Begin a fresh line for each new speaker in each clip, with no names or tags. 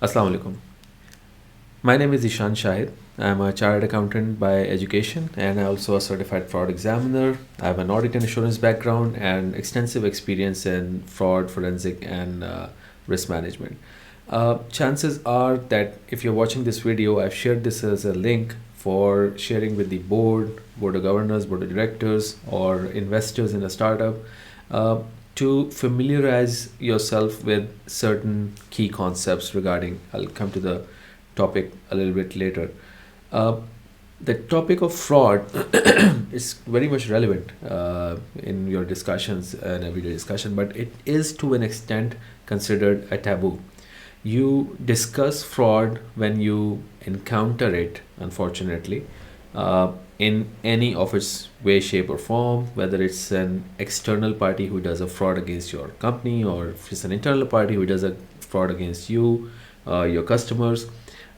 Assalamu alaikum. My name is Ishan Shahid. I'm a chartered accountant by education and also a certified fraud examiner. I have an audit and assurance background and extensive experience in fraud, forensic, and risk management. Chances are that if you're watching this video, I've shared this as a link for sharing with the board of governors, board of directors, or investors in a startup to familiarize yourself with certain key concepts regarding. I'll come to the topic a little bit later. Uh, the topic of fraud is very much relevant in your discussions and everyday discussion, but it is to an extent considered a taboo. You discuss fraud when you encounter it, unfortunately, in any of its way, shape, or form, whether it's an external party who does a fraud against your company, or if it's an internal party who does a fraud against you, your customers.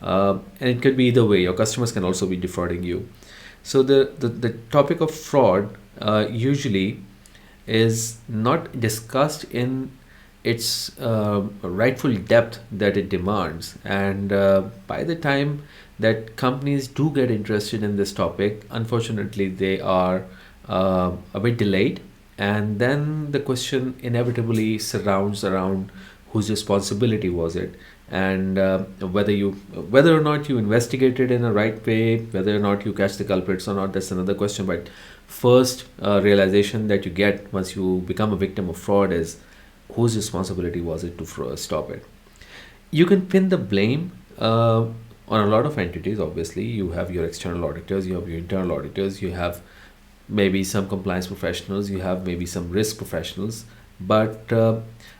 And it could be either way. Your customers can also be defrauding you. So the topic of fraud usually is not discussed in its rightful depth that it demands. And by the time that companies do get interested in this topic, unfortunately, they are a bit delayed. And then the question inevitably surrounds around whose responsibility was it, and whether or not you investigated in a right way, whether or not you catch the culprits or not, that's another question. But first realization that you get once you become a victim of fraud is whose responsibility was it to stop it. You can pin the blame on a lot of entities. Obviously, you have your external auditors, you have your internal auditors, you have maybe some compliance professionals, you have maybe some risk professionals. But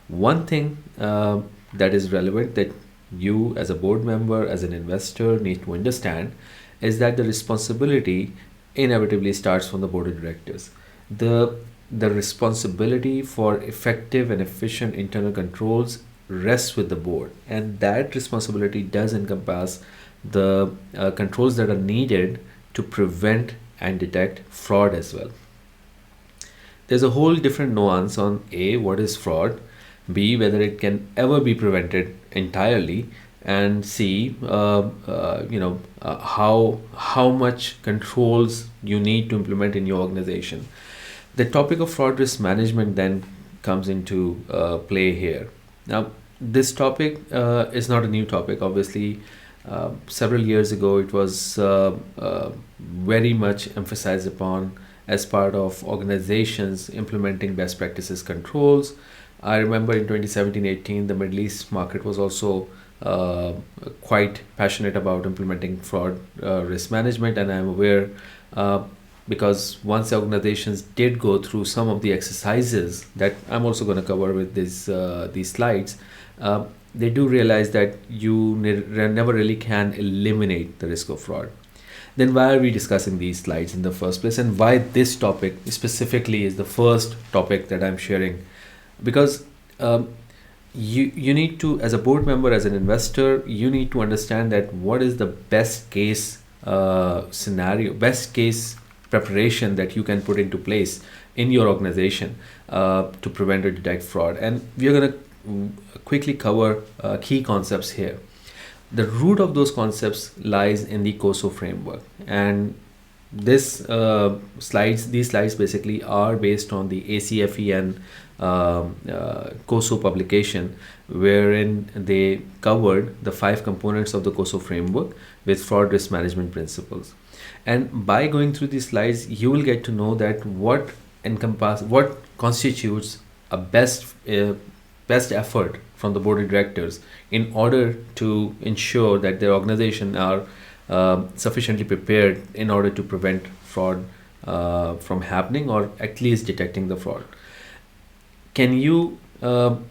one thing that is relevant that you as a board member, as an investor, need to understand is that the responsibility inevitably starts from the board of directors. The responsibility for effective and efficient internal controls rests with the board, and that responsibility does encompass the controls that are needed to prevent and detect fraud as well. There's a whole different nuance on A, what is fraud, B, whether it can ever be prevented entirely, and C, how much controls you need to implement in your organization. The topic of fraud risk management then comes into play here. Now, this topic is not a new topic. Obviously, several years ago, it was very much emphasized upon as part of organizations implementing best practices controls. I remember in 2017-18, the Middle East market was also quite passionate about implementing fraud risk management, and I'm aware because once organizations did go through some of the exercises that I'm also going to cover with these slides, they do realize that you never really can eliminate the risk of fraud. Then why are we discussing these slides in the first place, and why this topic specifically is the first topic that I'm sharing? Because you need to, as a board member, as an investor, you need to understand that what is the best case scenario, best case preparation that you can put into place in your organization to prevent or detect fraud. And we're going to quickly cover key concepts here. The root of those concepts lies in the COSO framework, and these slides basically are based on the ACFE and COSO publication, wherein they covered the 5 components of the COSO framework with fraud risk management principles. And by going through these slides, you will get to know that what constitutes a best effort from the board of directors in order to ensure that their organization are sufficiently prepared in order to prevent fraud from happening, or at least detecting the fraud. Can you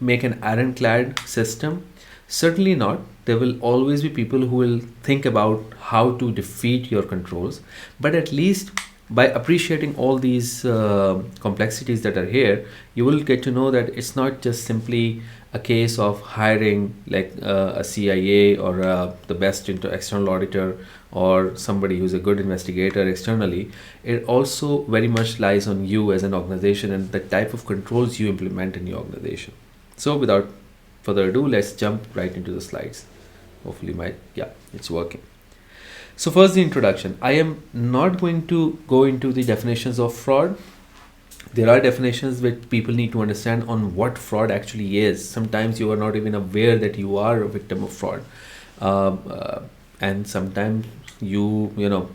make an ironclad system? Certainly not. There will always be people who will think about how to defeat your controls, but at least by appreciating all these complexities that are here, you will get to know that it's not just simply a case of hiring like a CIA or the best external auditor or somebody who's a good investigator externally. It also very much lies on you as an organization and the type of controls you implement in your organization. So without further ado, let's jump right into the slides. Hopefully it's working. So first, the introduction. I am not going to go into the definitions of fraud. There are definitions which people need to understand on what fraud actually is. Sometimes you are not even aware that you are a victim of fraud. And sometimes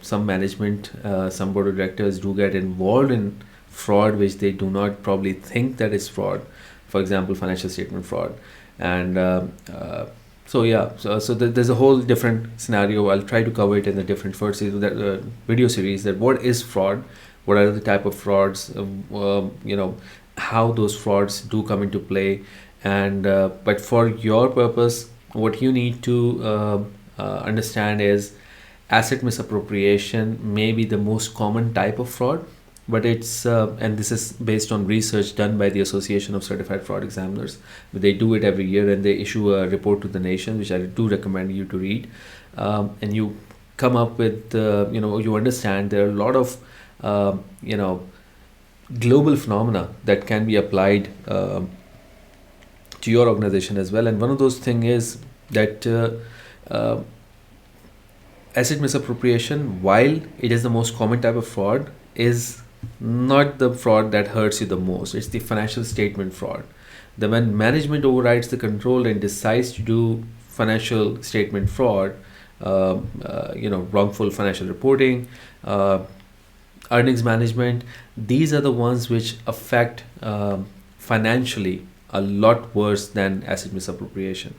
some management, some board of directors do get involved in fraud which they do not probably think that is fraud. For example, financial statement fraud. And there's a whole different scenario. I'll try to cover it in the different first video series, that what is fraud, what are the type of frauds, how those frauds do come into play. And but for your purpose, what you need to understand is asset misappropriation may be the most common type of fraud, but it's and this is based on research done by the Association of Certified Fraud Examiners. They do it every year, and they issue a report to the nation, which I do recommend you to read. And you come up with you understand there are a lot of global phenomena that can be applied to your organization as well. And one of those things is that asset misappropriation, while it is the most common type of fraud, is not the fraud that hurts you the most. It's the financial statement fraud. When management overrides the control and decides to do financial statement fraud, wrongful financial reporting, earnings management, these are the ones which affect financially a lot worse than asset misappropriation.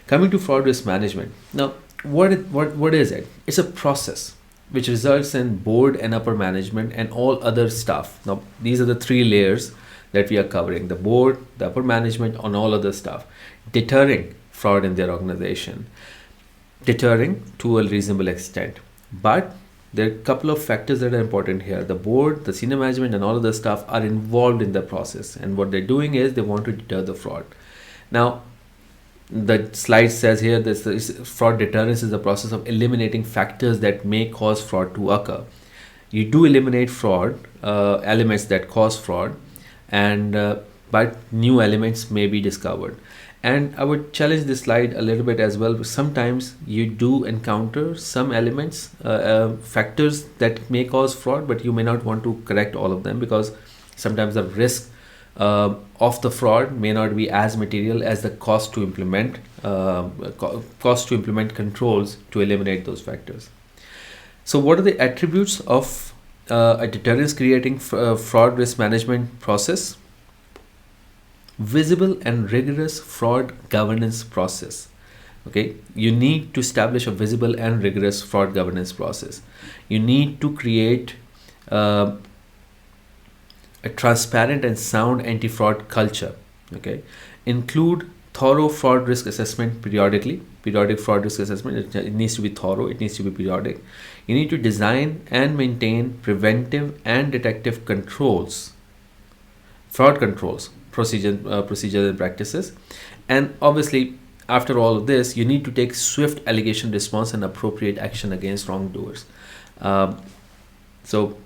Coming to fraud risk management. Now, what is it? It's a process which results in board and upper management and all other staff. Now, these are the three layers that we are covering: the board, the upper management, and all other staff, deterring fraud in their organization. Deterring to a reasonable extent. But there are a couple of factors that are important here. The board, the senior management, and all of the staff are involved in the process. And what they're doing is they want to deter the fraud. Now, the slide says here that fraud deterrence is the process of eliminating factors that may cause fraud to occur. You do eliminate fraud, elements that cause fraud, and but new elements may be discovered. And I would challenge this slide a little bit as well. Sometimes you do encounter some elements, factors that may cause fraud, but you may not want to correct all of them, because sometimes the risk of the fraud may not be as material as the cost to implement controls to eliminate those factors. So what are the attributes of a deterrence creating fraud risk management process? Visible and rigorous fraud governance process. Okay, you need to establish a visible and rigorous fraud governance process. You need to create a transparent and sound anti-fraud culture. Okay, include thorough fraud risk assessment periodically. Periodic fraud risk assessment, it needs to be thorough, it needs to be periodic. You need to design and maintain preventive and detective controls, fraud controls, procedures and practices. And obviously, after all of this, you need to take swift allegation response and appropriate action against wrongdoers. So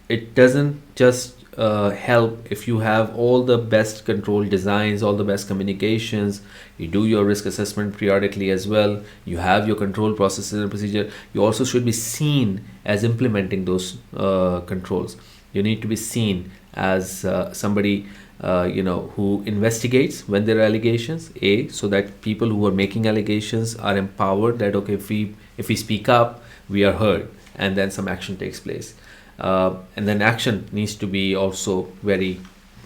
it doesn't just help if you have all the best control designs, all the best communications, you do your risk assessment periodically as well, you have your control processes and procedure. You also should be seen as implementing those controls. You need to be seen as somebody who investigates when there are allegations, so that people who are making allegations are empowered that, okay, if we speak up, we are heard, and then some action takes place. And then action needs to be also very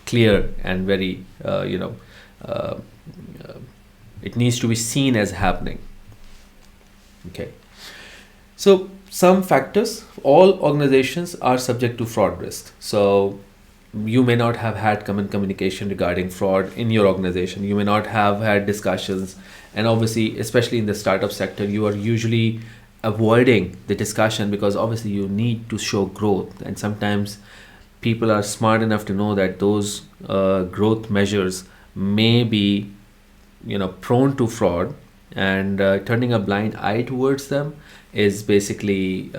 clear and very, it needs to be seen as happening. Okay. So some factors, all organizations are subject to fraud risk. So you may not have had common communication regarding fraud in your organization. You may not have had discussions. And obviously, especially in the startup sector, you are usually avoiding the discussion because obviously you need to show growth. And sometimes people are smart enough to know that those growth measures may be, prone to fraud, and turning a blind eye towards them is basically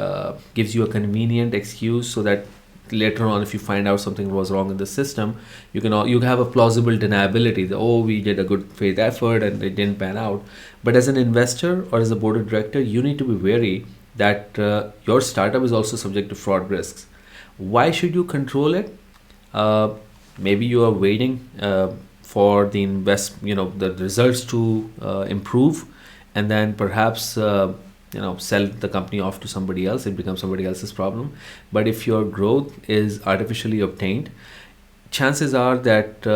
gives you a convenient excuse so that later on, if you find out something was wrong in the system, you have a plausible deniability that, oh, we did a good faith effort and it didn't pan out. But as an investor or as a board of director, you need to be wary that your startup is also subject to fraud risks. Why should you control it? Maybe you are waiting for the results to improve, and then perhaps sell the company off to somebody else. It becomes somebody else's problem. But if your growth is artificially obtained, chances are that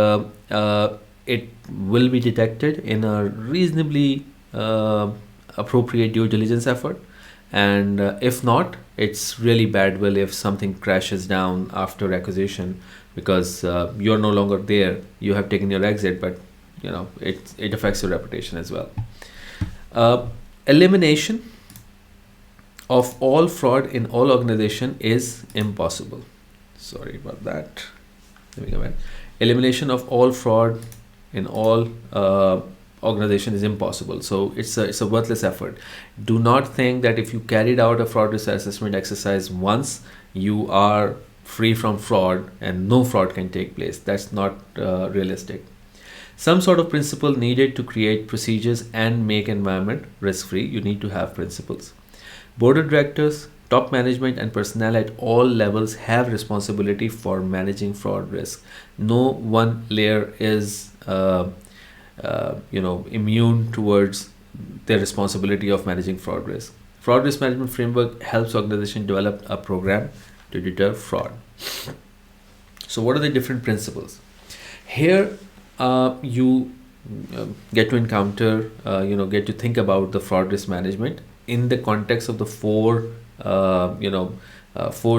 it will be detected in a reasonably appropriate due diligence effort. And if not, it's really bad will if something crashes down after acquisition, because you're no longer there. You have taken your exit, but it affects your reputation as well. Elimination of all fraud in all organization is impossible. Sorry about that. Let me go back. Elimination of all fraud in all organization is impossible. So it's a worthless effort. Do not think that if you carried out a fraud risk assessment exercise once, you are free from fraud and no fraud can take place. That's not realistic. Some sort of principle needed to create procedures and make environment risk-free. You need to have principles. Board of directors, top management and personnel at all levels have responsibility for managing fraud risk. No one layer is immune towards their responsibility of managing fraud risk. Fraud risk management framework helps organization develop a program to deter fraud. So what are the different principles? Here you get to encounter, get to think about the fraud risk management in the context of the four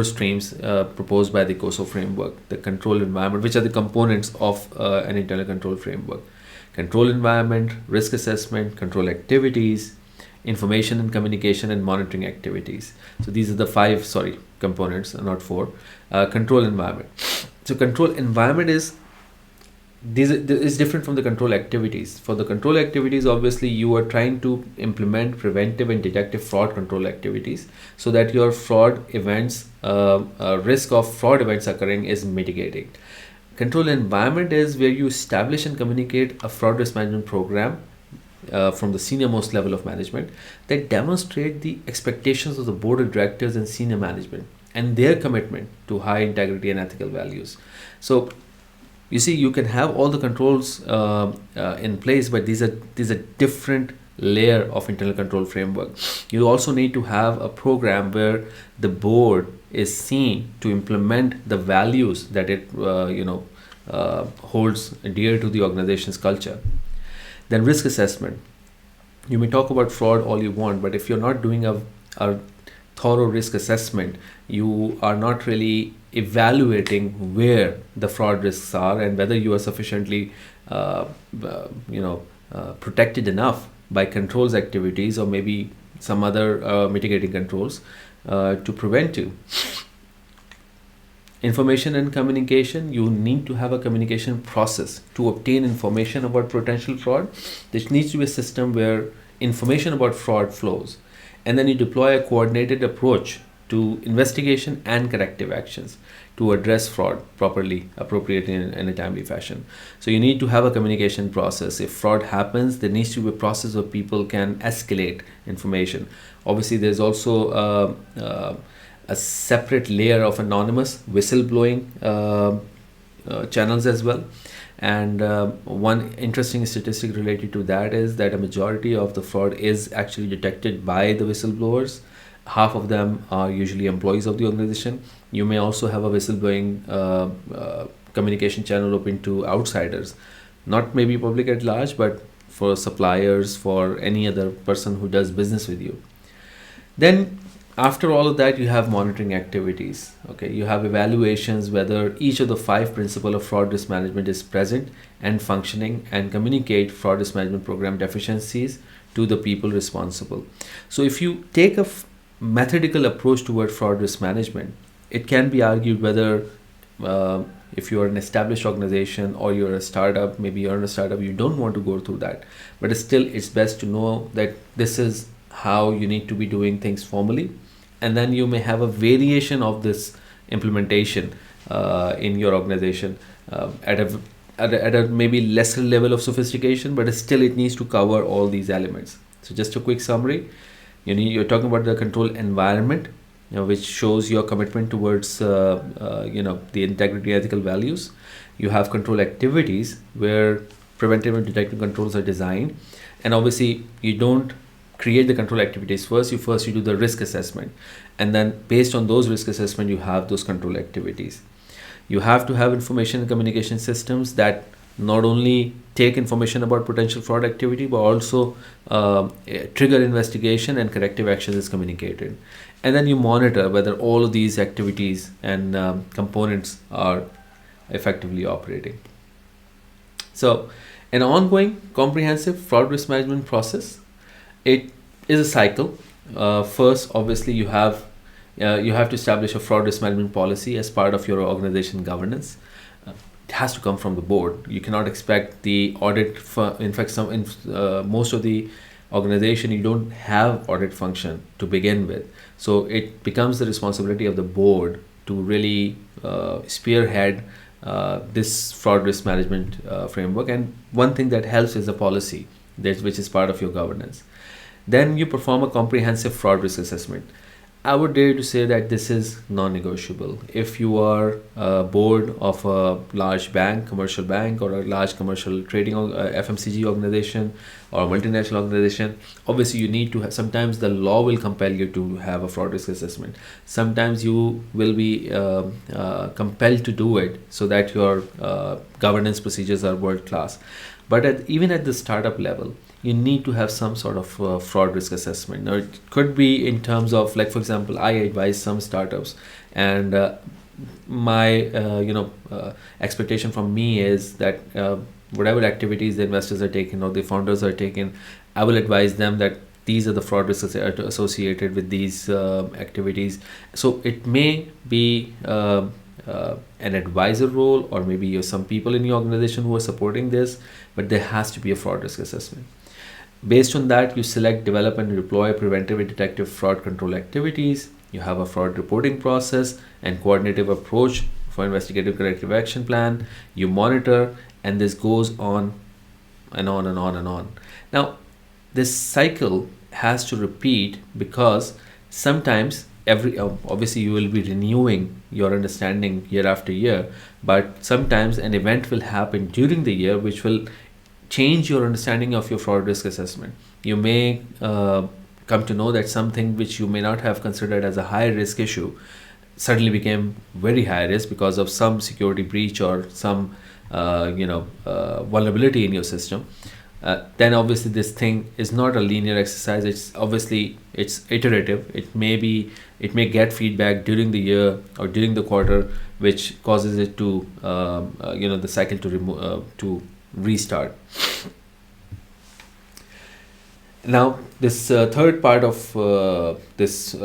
streams proposed by the COSO framework. The control environment, which are the components of an internal control framework. Control environment, risk assessment, control activities, information and communication, and monitoring activities. So these are the five components, not four. Control environment. So control environment is different from the control activities. For the control activities, obviously you are trying to implement preventive and detective fraud control activities so that your fraud events, risk of fraud events occurring is mitigated. Control environment is where you establish and communicate a fraud risk management program from the senior most level of management that demonstrate the expectations of the board of directors and senior management and their commitment to high integrity and ethical values. So you see, you can have all the controls in place, but these are different layer of internal control framework. You also need to have a program where the board is seen to implement the values that it holds dear to the organization's culture. Then risk assessment. You may talk about fraud all you want, but if you're not doing a thorough risk assessment, you are not really evaluating where the fraud risks are and whether you are sufficiently protected enough by controls activities or maybe some other mitigating controls to prevent you. Information and communication. You need to have a communication process to obtain information about potential fraud. There needs to be a system where information about fraud flows, and then you deploy a coordinated approach to investigation and corrective actions to address fraud appropriately in a timely fashion. So you need to have a communication process. If fraud happens, there needs to be a process where people can escalate information. Obviously, there's also a separate layer of anonymous whistleblowing channels as well. And one interesting statistic related to that is that a majority of the fraud is actually detected by the whistleblowers. Half of them are usually employees of the organization. You may also have a whistleblowing communication channel open to outsiders, not maybe public at large, but for suppliers, for any other person who does business with you. Then after all of that, you have monitoring activities. Okay, you have evaluations whether each of the 5 principles of fraud risk management is present and functioning, and communicate fraud risk management program deficiencies to the people responsible. So if you take a methodical approach toward fraud risk management, it can be argued whether if you're an established organization or you're a startup, maybe you're in a startup, you don't want to go through that. But still, it's best to know that this is how you need to be doing things formally. And then you may have a variation of this implementation in your organization at a maybe lesser level of sophistication, but still it needs to cover all these elements. So just a quick summary: you're talking about the control environment, which shows your commitment towards the integrity, ethical values. You have control activities where preventive and detective controls are designed, and obviously you don't create the control activities first. You do the risk assessment, and then based on those risk assessment, you have those control activities. You have to have information and communication systems that not only take information about potential fraud activity, but also trigger investigation and corrective action is communicated. And then you monitor whether all of these activities and components are effectively operating. So an ongoing comprehensive fraud risk management process, it is a cycle. First, obviously, you have to establish a fraud risk management policy as part of your organization governance. It has to come from the board. You cannot expect the audit. In fact, most of the organization, you don't have audit function to begin with. So it becomes the responsibility of the board to really spearhead this fraud risk management framework. And one thing that helps is a policy which is part of your governance. Then you perform a comprehensive fraud risk assessment. I would dare to say that this is non-negotiable. If you are a board of a large bank, commercial bank, or a large commercial trading FMCG organization or a multinational organization, obviously you need to have, sometimes the law will compel you to have a fraud risk assessment. Sometimes you will be compelled to do it so that your governance procedures are world class. But even at the startup level, you need to have some sort of fraud risk assessment. Now, it could be in terms of, like, for example, I advise some startups, and my expectation from me is that whatever activities the investors are taking or the founders are taking, I will advise them that these are the fraud risks associated with these activities. So it may be an advisor role, or maybe you have some people in your organization who are supporting this, but there has to be a fraud risk assessment. Based on that, you select, develop, and deploy preventive and detective fraud control activities. You have a fraud reporting process and coordinative approach for investigative corrective action plan. You monitor, and this goes on and on and on and on. Now, this cycle has to repeat because sometimes obviously you will be renewing your understanding year after year, but sometimes an event will happen during the year which will change your understanding of your fraud risk assessment. You may come to know that something which you may not have considered as a high risk issue suddenly became very high risk because of some security breach or some vulnerability in your system. Then obviously this thing is not a linear exercise. It's iterative. It may get feedback during the year or during the quarter, which causes it to the cycle to restart. Now, this third part of this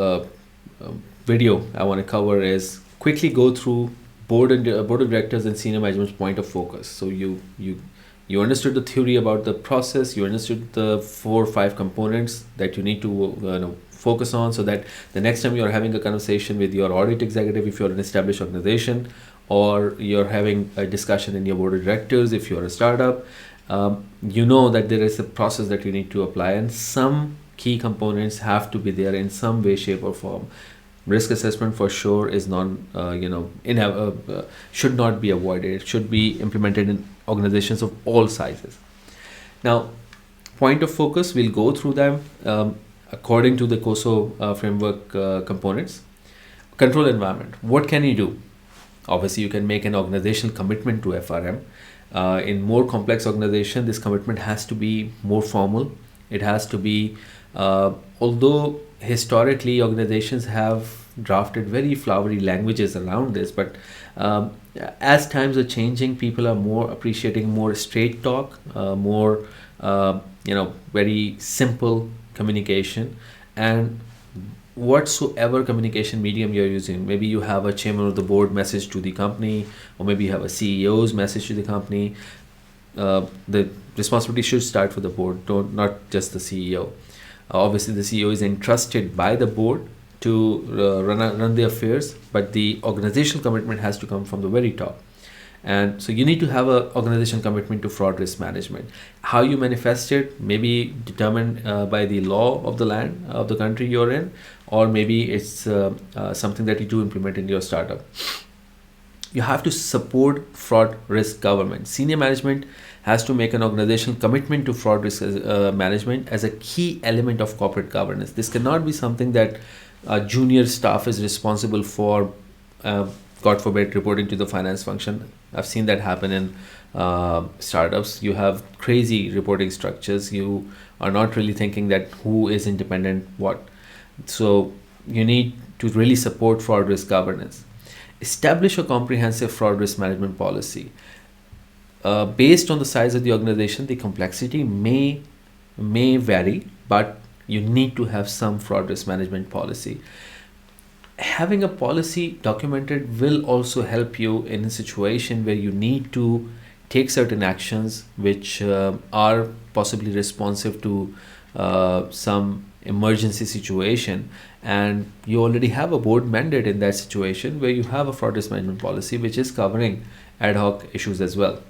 video I want to cover is quickly go through board of directors and senior management's point of focus. So you understood the theory about the process. You understood the 4 or 5 components that you need to focus on, so that the next time you're having a conversation with your audit executive, if you're an established organization, or you're having a discussion in your board of directors if you're a startup, you know that there is a process that you need to apply, and some key components have to be there in some way, shape, or form. Risk assessment for sure is should not be avoided. It should be implemented in organizations of all sizes. Now, point of focus, we'll go through them according to the COSO framework components. Control environment. What can you do? Obviously, you can make an organizational commitment to FRM. In more complex organization, this commitment has to be more formal. It has to be, although historically organizations have drafted very flowery languages around this, but as times are changing, people are more appreciating more straight talk, more very simple communication, and whatsoever communication medium you're using. Maybe you have a chairman of the board message to the company, or maybe you have a CEO's message to the company. The responsibility should start with the board, not just the CEO. Obviously, the CEO is entrusted by the board to run the affairs, but the organizational commitment has to come from the very top. And so you need to have an organization commitment to fraud risk management. How you manifest it may be determined by the law of the land of the country you're in, or maybe it's something that you do implement in your startup. You have to support fraud risk governance. Senior management has to make an organizational commitment to fraud risk management as a key element of corporate governance. This cannot be something that junior staff is responsible for, God forbid, reporting to the finance function. I've seen that happen in startups. You have crazy reporting structures. You are not really thinking that who is independent what. So you need to really support fraud risk governance. Establish a comprehensive fraud risk management policy. Based on the size of the organization, the complexity may vary, but you need to have some fraud risk management policy. Having a policy documented will also help you in a situation where you need to take certain actions which are possibly responsive to some emergency situation, and you already have a board mandate in that situation where you have a fraud risk management policy which is covering ad hoc issues as well.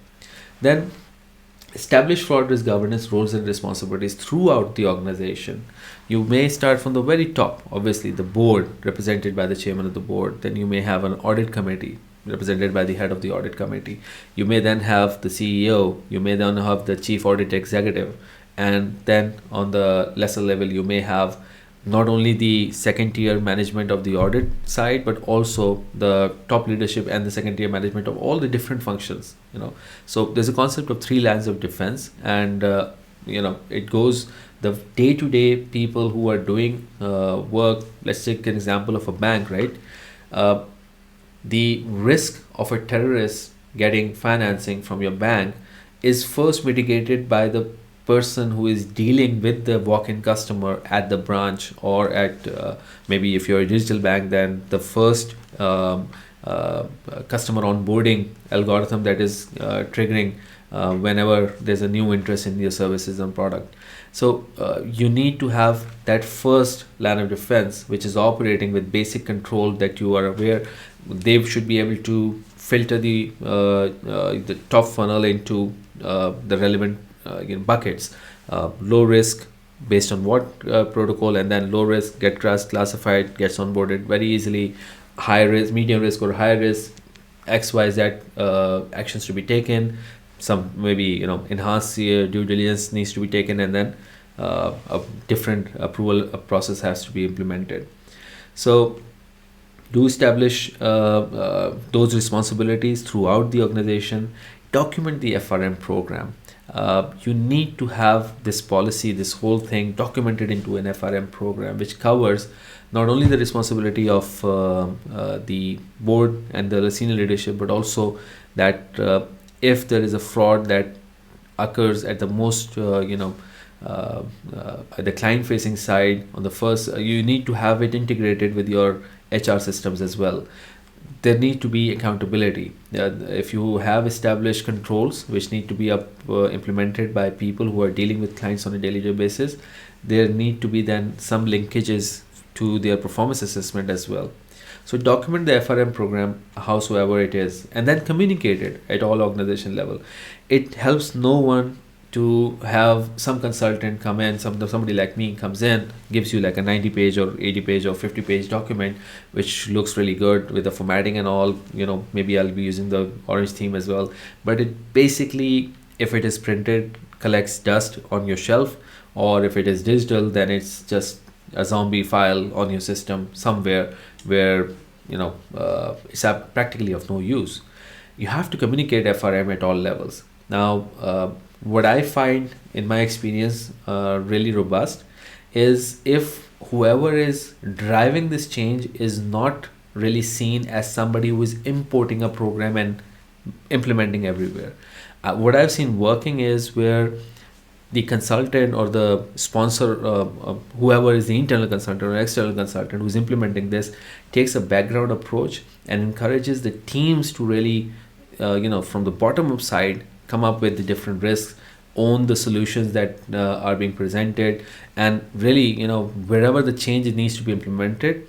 Then establish fraud risk governance roles and responsibilities throughout the organization. You may start from the very top, obviously the board represented by the chairman of the board. Then you may have an audit committee represented by the head of the audit committee. You may then have the CEO. You may then have the chief audit executive. And then on the lesser level, you may have not only the second tier management of the audit side, but also the top leadership and the second tier management of all the different functions. So there's a concept of 3 lines of defense, and it goes the day-to-day people who are doing work. Let's take an example of a bank, right? The risk of a terrorist getting financing from your bank is first mitigated by the person who is dealing with the walk-in customer at the branch, or at maybe if you're a digital bank, then the first customer onboarding algorithm that is triggering whenever there's a new interest in your services and product. So you need to have that first line of defense which is operating with basic control, that you are aware they should be able to filter the top funnel into the relevant buckets. Low risk based on what protocol, and then low risk get classified, gets onboarded very easily. High risk, medium risk, or high risk, XYZ actions to be taken. Some maybe enhanced due diligence needs to be taken, and then a different approval process has to be implemented. So do establish those responsibilities throughout the organization. Document the FRM program. You need to have this policy, this whole thing documented into an FRM program, which covers not only the responsibility of the board and the senior leadership, but also that if there is a fraud that occurs at the most, at the client facing side, on the first, you need to have it integrated with your HR systems as well. There need to be accountability. If you have established controls which need to be implemented by people who are dealing with clients on a daily basis, there need to be then some linkages to their performance assessment as well. So document the FRM program howsoever it is, and then communicate it at all organization level. It helps no one to have some consultant come in, somebody like me comes in, gives you like a 90-page or 80-page or 50-page document, which looks really good with the formatting and all. Maybe I'll be using the orange theme as well. But it basically, if it is printed, collects dust on your shelf, or if it is digital, then it's just a zombie file on your system somewhere where it's practically of no use. You have to communicate FRM at all levels. Now, what I find in my experience really robust is if whoever is driving this change is not really seen as somebody who is importing a program and implementing everywhere. What I've seen working is where the consultant or the sponsor, whoever is the internal consultant or external consultant who's implementing this, takes a background approach and encourages the teams to really, from the bottom up side, come up with the different risks, own the solutions that are being presented, and really, wherever the change needs to be implemented,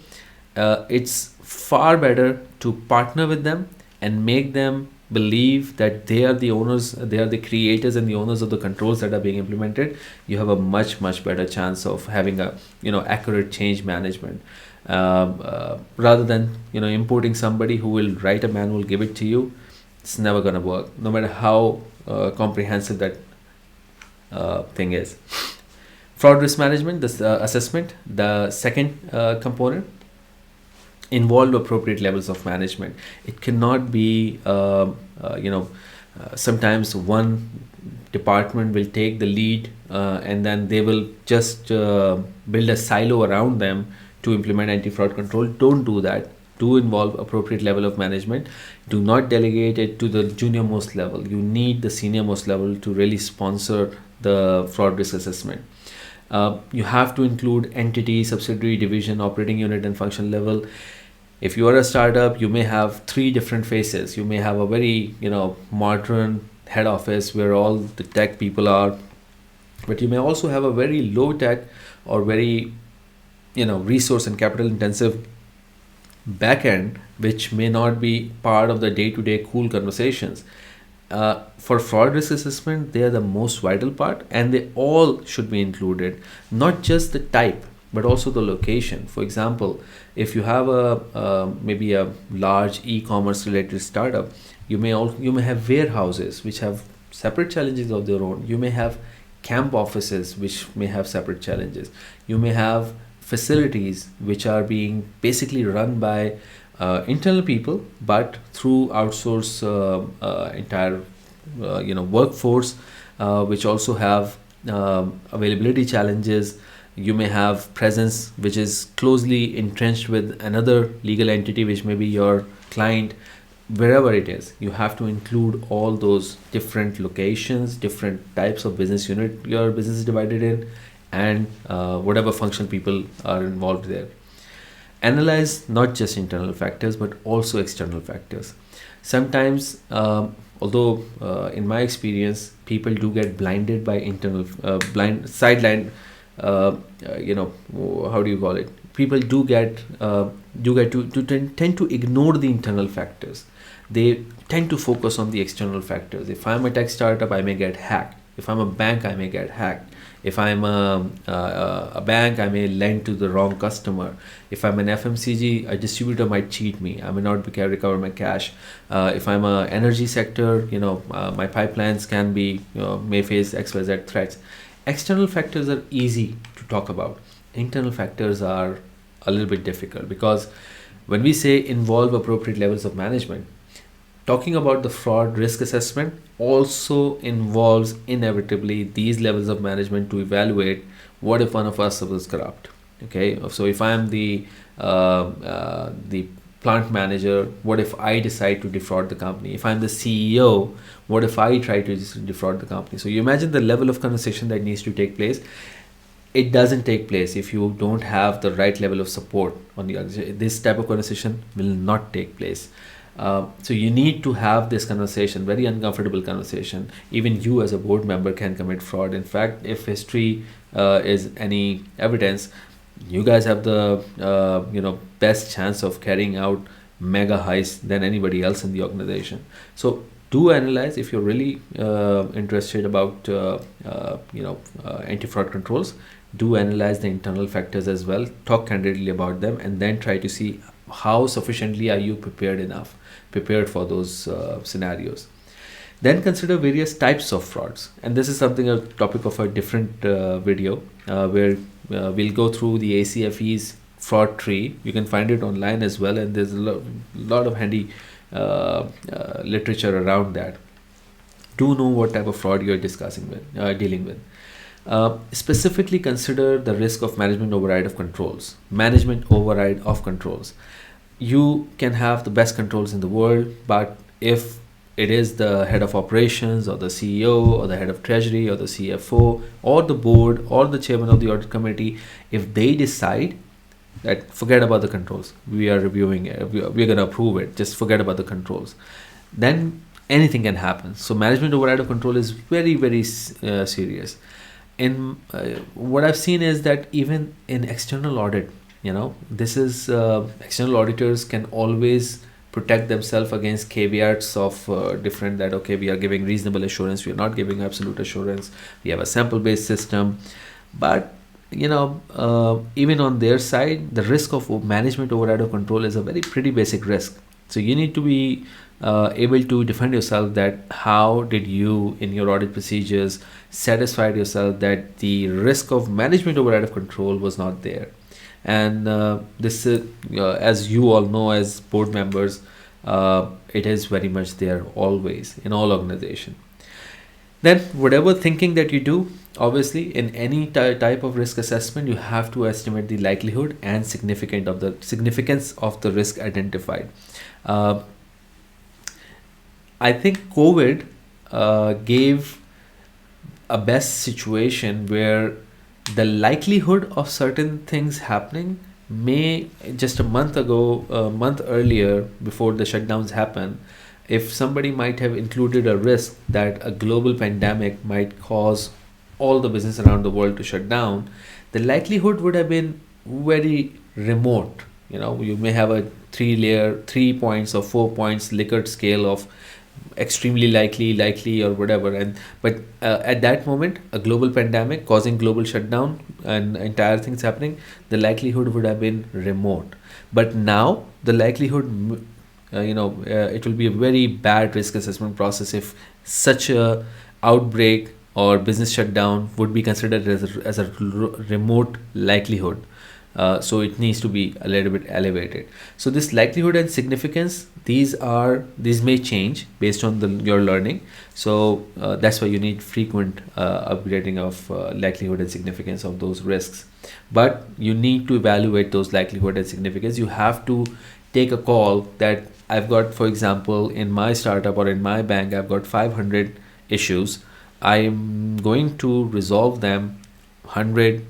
it's far better to partner with them and make them believe that they are the owners, they are the creators and the owners of the controls that are being implemented. You have a much better chance of having a accurate change management, rather than importing somebody who will write a manual, give it to you. It's never going to work, no matter how comprehensive that thing is. Fraud risk management, this assessment, the second component, involve appropriate levels of management. It cannot be, sometimes one department will take the lead, and then they will just build a silo around them to implement anti-fraud control. Don't do that. Do involve appropriate level of management. Do not delegate it to the junior most level. You need the senior most level to really sponsor the fraud risk assessment. You have to include entity, subsidiary, division, operating unit, and function level. If you are a startup, you may have three different faces. You may have a very modern head office where all the tech people are, but you may also have a very low tech or very resource and capital intensive backend, which may not be part of the day-to-day cool conversations. For fraud risk assessment, they are the most vital part, and they all should be included, not just the type but also the location. For example, if you have maybe a large e-commerce related startup, you may have warehouses which have separate challenges of their own. You may have camp offices which may have separate challenges. You may have facilities which are being basically run by internal people, but through outsource entire workforce, which also have availability challenges. You may have presence which is closely entrenched with another legal entity, which may be your client. Wherever it is, you have to include all those different locations, different types of business unit your business is divided in, and whatever function people are involved there. Analyze not just internal factors but also external factors. Sometimes, although in my experience, people do get blinded by internal sidelined, how do you call it? People do get tend to ignore the internal factors. They tend to focus on the external factors. If I'm a tech startup, I may get hacked. If I'm a bank, I may get hacked. If I'm a bank, I may lend to the wrong customer. If I'm an FMCG, a distributor might cheat me. I may not be able to recover my cash. If I'm a energy sector, my pipelines can be may face XYZ threats. External factors are easy to talk about. Internal factors are a little bit difficult, because when we say involve appropriate levels of management, talking about the fraud risk assessment also involves inevitably these levels of management to evaluate what if one of us was corrupt. Okay, so if I'm the plant manager, what if I decide to defraud the company? If I'm the CEO, what if I try to defraud the company? So you imagine the level of conversation that needs to take place. It doesn't take place if you don't have the right level of support on the other. This type of conversation will not take place. So you need to have this conversation, very uncomfortable conversation. Even you as a board member can commit fraud. In fact, if history is any evidence, you guys have the best chance of carrying out mega heists than anybody else in the organization. So do analyze. If you're really interested about anti-fraud controls, do analyze the internal factors as well. Talk candidly about them, and then try to see how sufficiently are you prepared for those scenarios. Then consider various types of frauds, and this is something a topic of a different video where we'll go through the ACFE's fraud tree. You can find it online as well, and there's a lot of handy literature around that. Do know what type of fraud you're dealing with. Specifically consider the risk of management override of controls. You can have the best controls in the world, but if it is the head of operations or the CEO or the head of treasury or the CFO or the board or the chairman of the audit committee, if they decide that forget about the controls, we are reviewing it, we're going to approve it, just forget about the controls, then anything can happen. So management override of control is very serious. In what I've seen is that even in external audit, This is external auditors can always protect themselves against caveats of different, that okay, we are giving reasonable assurance, we are not giving absolute assurance, we have a sample based system. But even on their side, the risk of management override of control is a very pretty basic risk. So you need to be able to defend yourself, that how did you in your audit procedures satisfied yourself that the risk of management override of control was not there. And this is, as you all know as board members, it is very much there always in all organization. Then whatever thinking that you do, obviously in any type of risk assessment, you have to estimate the likelihood and significance of the risk identified. uh, I think COVID gave a best situation where the likelihood of certain things happening may, just a month earlier before the shutdowns happen, if somebody might have included a risk that a global pandemic might cause all the business around the world to shut down, the likelihood would have been very remote. You may have a 3 points or 4 points Likert scale of extremely likely or whatever. And but at that moment, a global pandemic causing global shutdown and entire things happening, the likelihood would have been remote. But now the likelihood, it will be a very bad risk assessment process if such a outbreak or business shutdown would be considered as a remote likelihood. So it needs to be a little bit elevated. So this likelihood and significance, these may change based on your learning. So that's why you need frequent upgrading of likelihood and significance of those risks. But you need to evaluate those likelihood and significance. You have to take a call that I've got, for example, in my startup or in my bank, I've got 500 issues. I'm going to resolve them 100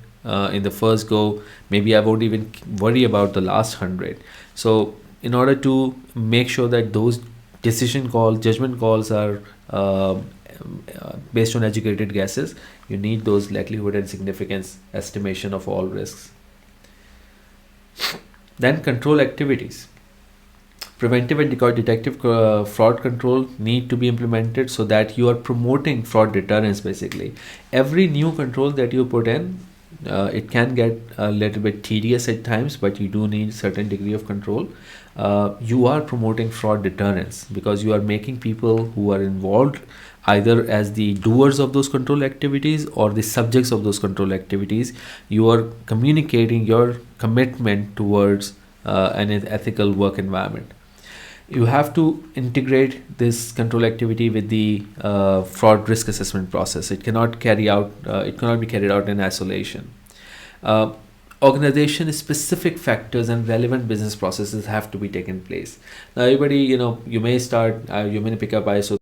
in the first go. Maybe I won't even worry about the last 100. So in order to make sure that those judgment calls are based on educated guesses, you need those likelihood and significance estimation of all risks. Then control activities. Preventive and detective fraud control need to be implemented so that you are promoting fraud deterrence. Basically, every new control that you put in, it can get a little bit tedious at times, but you do need certain degree of control. You are promoting fraud deterrence because you are making people who are involved either as the doers of those control activities or the subjects of those control activities. You are communicating your commitment towards an ethical work environment. You have to integrate this control activity with the fraud risk assessment process. It cannot be carried out in isolation. Organization specific factors and relevant business processes have to be taken place. Now everybody, you may pick up ISO.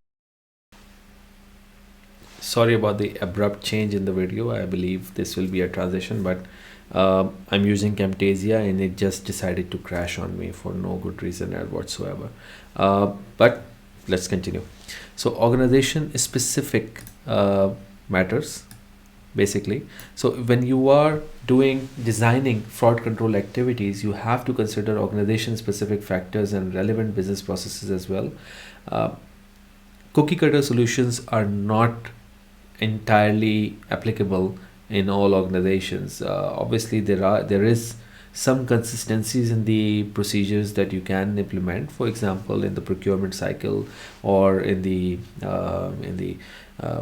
Sorry about the abrupt change in the video. I believe this will be a transition, but I'm using Camtasia and it just decided to crash on me for no good reason whatsoever. But let's continue. So organization specific matters basically. So when you are designing fraud control activities, you have to consider organization specific factors and relevant business processes as well. Cookie cutter solutions are not entirely applicable in all organizations. Obviously there is some consistencies in the procedures that you can implement, for example in the procurement cycle or in the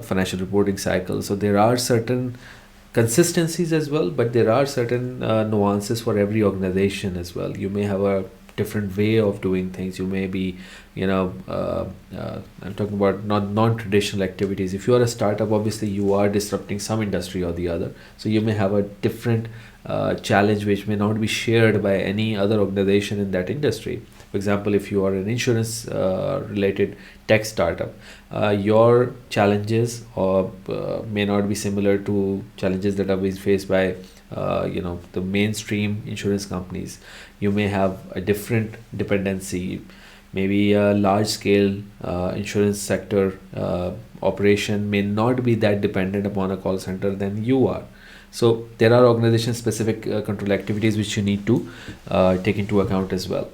financial reporting cycle. So there are certain consistencies as well, but there are certain nuances for every organization as well. You may have a different way of doing things. You may be, I'm talking about non-traditional activities. If you are a startup, obviously you are disrupting some industry or the other, so you may have a different challenge which may not be shared by any other organization in that industry. For example, if you are an insurance related tech startup, your challenges may not be similar to challenges that are being faced by the mainstream insurance companies. You may have a different dependency. Maybe a large scale insurance sector operation may not be that dependent upon a call center than you are. So there are organization specific control activities which you need to take into account as well.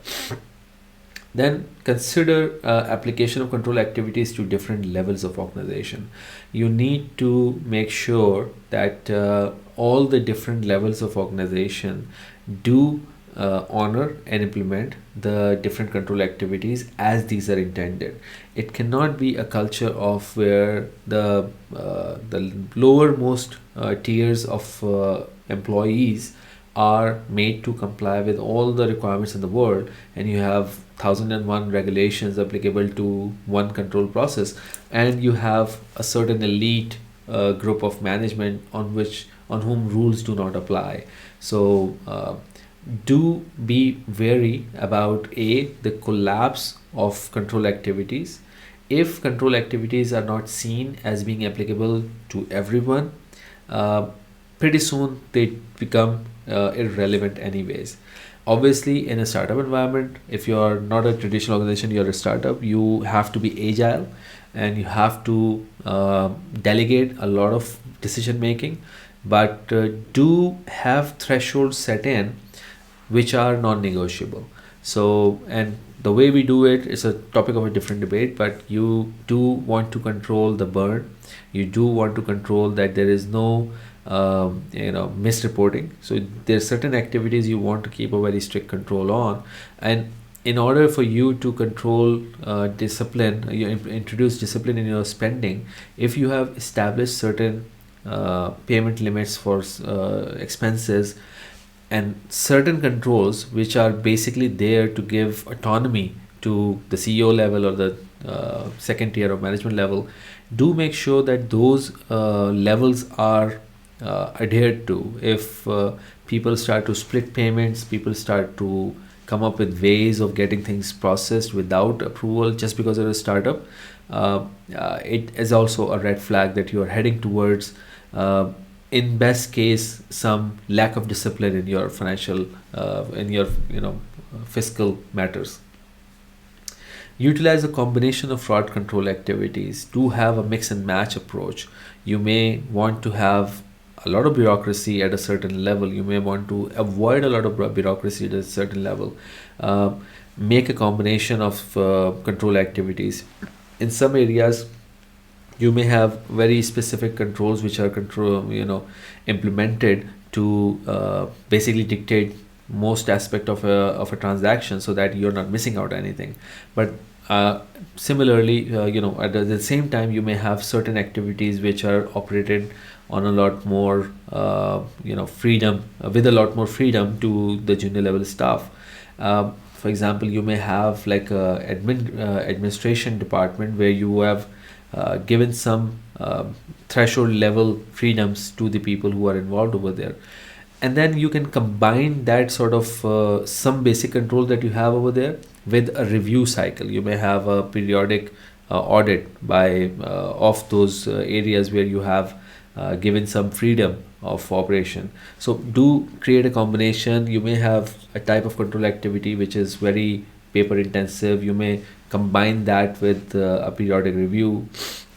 Then consider application of control activities to different levels of organization. You need to make sure that all the different levels of organization do honor and implement the different control activities as these are intended. It cannot be a culture of where the lowermost tiers of employees are made to comply with all the requirements in the world, and you have 1001 regulations applicable to one control process, and you have a certain elite group of management on whom rules do not apply. So do be wary about the collapse of control activities. If control activities are not seen as being applicable to everyone, uh, pretty soon they become irrelevant anyways. Obviously, in a startup environment, if you're not a traditional organization, you're a startup, you have to be agile, and you have to delegate a lot of decision making, but do have thresholds set in which are non-negotiable. So, and the way we do it is a topic of a different debate, but you do want to control the burn. You do want to control that there is no misreporting. So there's certain activities you want to keep a very strict control on, and in order for you to control discipline, you introduce discipline in your spending. If you have established certain payment limits for expenses, and certain controls which are basically there to give autonomy to the CEO level or the second tier of management level, do make sure that those levels are adhered to. If people start to split payments, people start to come up with ways of getting things processed without approval just because of a startup, it is also a red flag that you are heading towards, in best case, some lack of discipline in your financial in your fiscal matters. Utilize a combination of fraud control activities. Do have a mix and match approach. You may want to have a lot of bureaucracy at a certain level. You may want to avoid a lot of bureaucracy at a certain level. uh, Make a combination of control activities. In some areas, you may have very specific controls which are implemented to basically dictate most aspect of a transaction, so that you're not missing out anything. But similarly, at the same time, you may have certain activities which are operated on a lot more freedom, with a lot more freedom to the junior level staff. For example, you may have like a administration department where you have given some threshold level freedoms to the people who are involved over there, and then you can combine that sort of some basic control that you have over there with a review cycle. You may have a periodic audit by of those areas where you have given some freedom of operation. So do create a combination. You may have a type of control activity which is very paper intensive. You may combine that with a periodic review.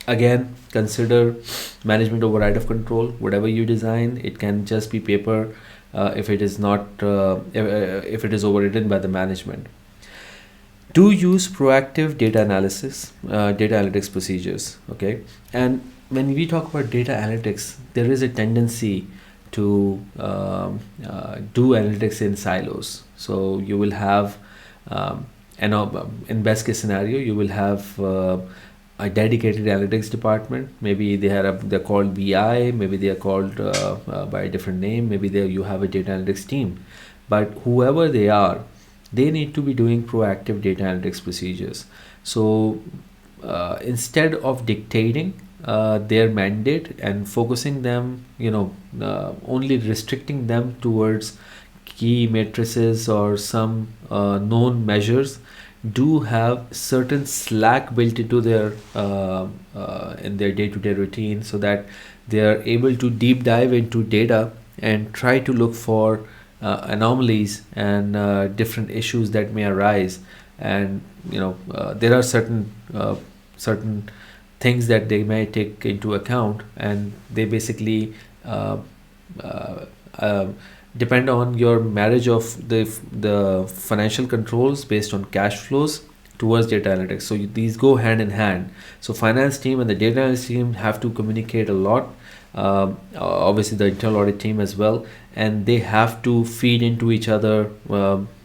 Again, consider management override of control. Whatever you design, it can just be paper if it is not if it is overridden by the management. Do use proactive data analysis, data analytics procedures. Okay, and when we talk about data analytics, there is a tendency to do analytics in silos. So you will have and in best case scenario, you will have a dedicated analytics department. Maybe they're called BI, maybe they are called by a different name, maybe you have a data analytics team. But whoever they are, they need to be doing proactive data analytics procedures. So instead of dictating their mandate and focusing them, only restricting them towards key matrices or some known measures, do have certain slack built into their in their day-to-day routine, so that they are able to deep dive into data and try to look for anomalies and different issues that may arise. And there are certain things that they may take into account, and they basically uh, um, depend on your marriage of the financial controls based on cash flows towards data analytics. So these go hand in hand. So finance team and the data analytics team have to communicate a lot. Obviously the internal audit team as well, and they have to feed into each other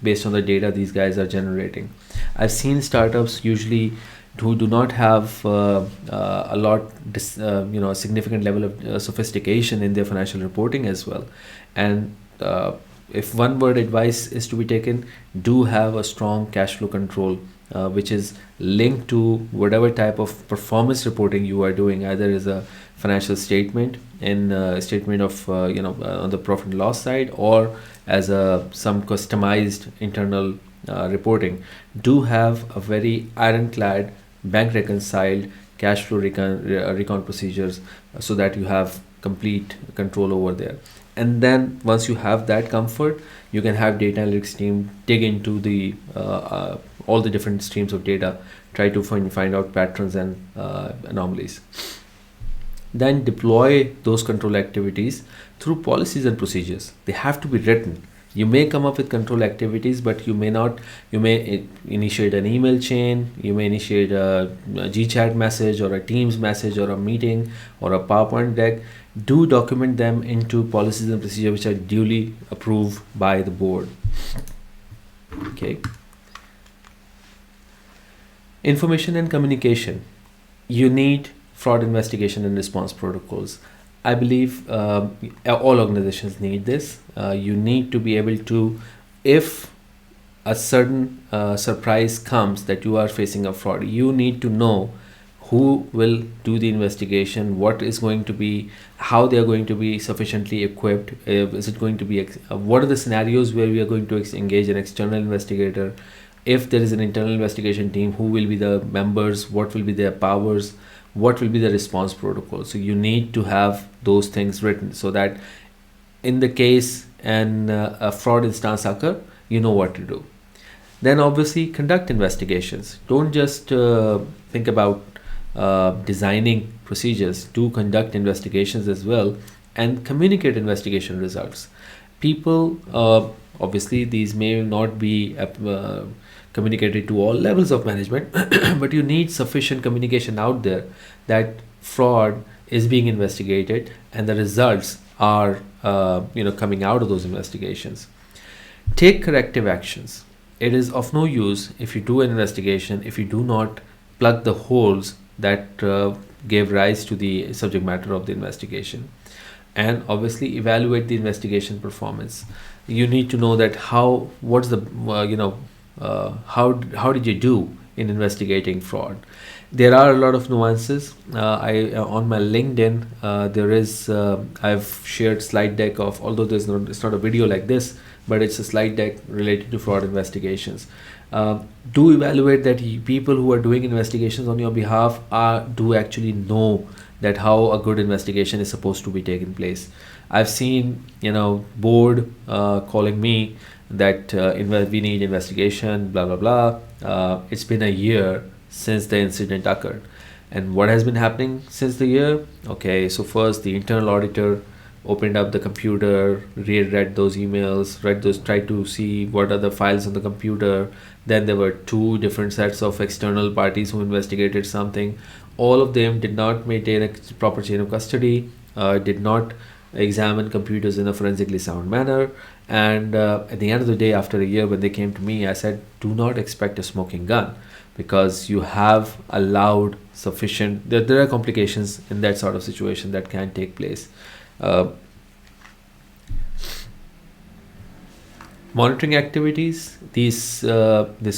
based on the data these guys are generating. I've seen startups usually who do not have a lot, a significant level of sophistication in their financial reporting as well. And if one word advice is to be taken, do have a strong cash flow control, which is linked to whatever type of performance reporting you are doing, either as a financial statement in statement of on the profit and loss side, or as a some customized internal reporting. Do have a very ironclad bank reconciled cash flow recon procedures, so that you have complete control over there. And then once you have that comfort, you can have data analytics team dig into the all the different streams of data, try to find out patterns and anomalies. Then deploy those control activities through policies and procedures. They have to be written. You may come up with control activities, but you may not. You may initiate an email chain, you may initiate a GChat message or a Teams message or a meeting or a PowerPoint deck. Do document them into policies and procedures which are duly approved by the board. Okay. Information and communication. You need fraud investigation and response protocols. I believe all organizations need this. You need to be able to, if a certain surprise comes that you are facing a fraud, you need to know who will do the investigation, what is going to be, how they are going to be sufficiently equipped. Is it going to be, what are the scenarios where we are going to engage an external investigator? If there is an internal investigation team, who will be the members, what will be their powers, what will be the response protocol. So you need to have those things written, so that in the case and a fraud instance occur, you know what to do. Then obviously conduct investigations. Don't just think about designing procedures. Do conduct investigations as well, and communicate investigation results. People, obviously these may not be communicated to all levels of management, but you need sufficient communication out there that fraud is being investigated and the results are coming out of those investigations. Take corrective actions. It is of no use if you do an investigation if you do not plug the holes that gave rise to the subject matter of the investigation. And obviously evaluate the investigation performance. You need to know that what's the how did you do in investigating fraud. There are a lot of nuances. I on my LinkedIn there is I've shared slide deck of, although it's not a video like this, but it's a slide deck related to fraud investigations. Do evaluate that people who are doing investigations on your behalf do actually know that how a good investigation is supposed to be taking place. I've seen board calling me that we need investigation, blah blah blah. It's been a year since the incident occurred, and what has been happening since the year? Okay, so first the internal auditor opened up the computer, read those emails, tried to see what are the files on the computer. Then there were two different sets of external parties who investigated something. All of them did not maintain a proper chain of custody, did not examine computers in a forensically sound manner. And at the end of the day, after a year, when they came to me, I said, do not expect a smoking gun, because you have allowed sufficient, there are complications in that sort of situation that can take place. Monitoring activities, this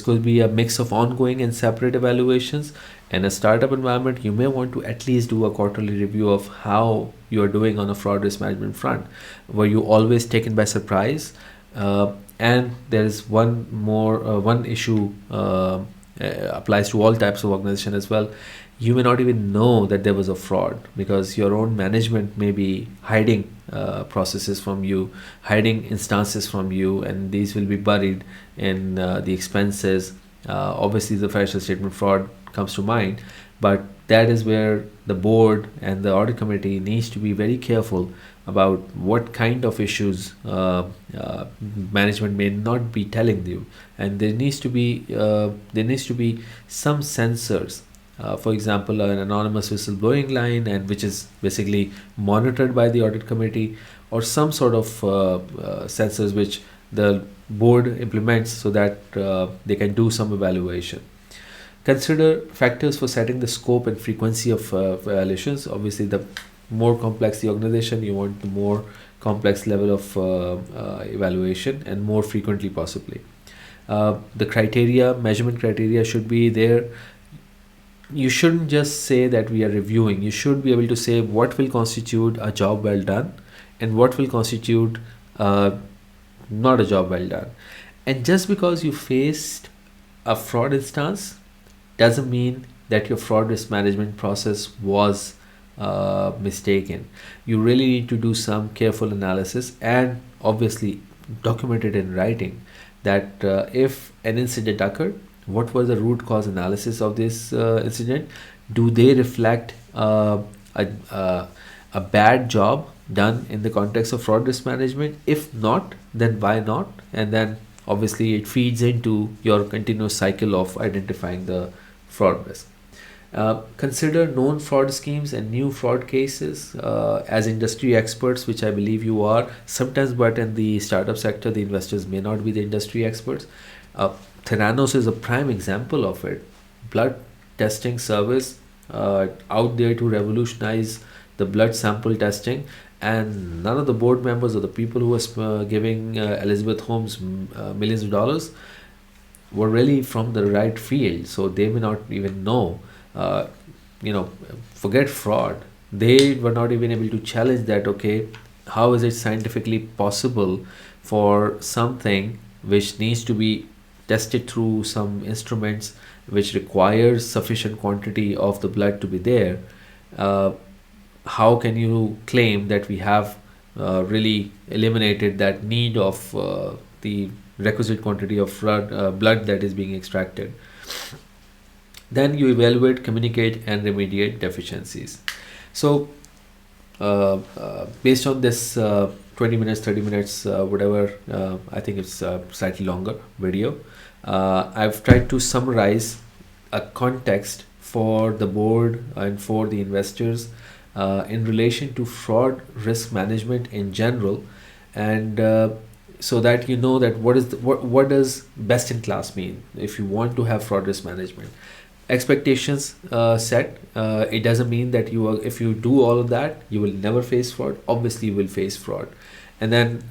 could be a mix of ongoing and separate evaluations. In a startup environment, you may want to at least do a quarterly review of how you are doing on a fraud risk management front. Were you always taken by surprise? And there is one issue applies to all types of organization as well. You may not even know that there was a fraud, because your own management may be hiding processes from you, hiding instances from you, and these will be buried in the expenses. Obviously the financial statement fraud comes to mind, but that is where the board and the audit committee needs to be very careful about what kind of issues management may not be telling you, and there needs to be some sensors. For example, an anonymous whistleblowing line, and which is basically monitored by the audit committee, or some sort of sensors which the board implements so that they can do some evaluation. Consider factors for setting the scope and frequency of violations. Obviously, the more complex the organization, you want the more complex level of evaluation, and more frequently possibly. The criteria, measurement criteria should be there. You shouldn't just say that we are reviewing. You should be able to say what will constitute a job well done and what will constitute not a job well done. And just because you faced a fraud instance doesn't mean that your fraud risk management process was mistaken. You really need to do some careful analysis and obviously document it in writing that if an incident occurred, what was the root cause analysis of this incident? Do they reflect a bad job done in the context of fraud risk management? If not, then why not? And then obviously it feeds into your continuous cycle of identifying the fraud risk. Consider known fraud schemes and new fraud cases as industry experts, which I believe you are sometimes, but in the startup sector, the investors may not be the industry experts. Theranos is a prime example of it. Blood testing service out there to revolutionize the blood sample testing, and none of the board members or the people who were giving Elizabeth Holmes millions of dollars were really from the right field, so they may not even know. uh, Forget fraud, they were not even able to challenge that. Okay, how is it scientifically possible for something which needs to be tested through some instruments which requires sufficient quantity of the blood to be there? uh, how can you claim that we have really eliminated that need of the requisite quantity of blood that is being extracted? Then you evaluate, communicate, and remediate deficiencies. So, based on this 20 minutes, 30 minutes, whatever, I think it's a slightly longer video, I've tried to summarize a context for the board and for the investors in relation to fraud risk management in general, and so that you know that what does best in class mean if you want to have fraud risk management. Expectations set. It doesn't mean that if you do all of that, you will never face fraud. Obviously, you will face fraud, and then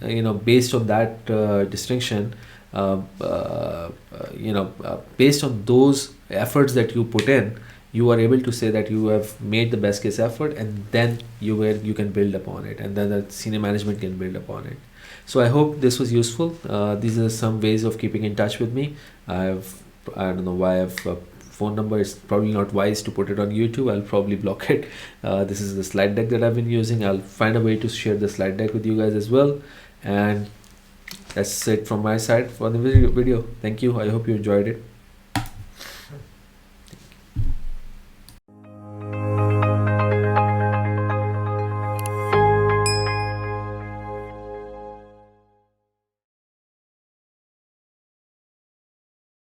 based on that distinction, based on those efforts that you put in, you are able to say that you have made the best case effort, and then you can build upon it, and then the senior management can build upon it. So I hope this was useful. These are some ways of keeping in touch with me. I don't know why I've phone number. It's probably not wise to put it on YouTube. I'll probably block it. This is the slide deck that I've been using. I'll find a way to share the slide deck with you guys as well. And that's it from my side for the video. Thank you. I hope you enjoyed it.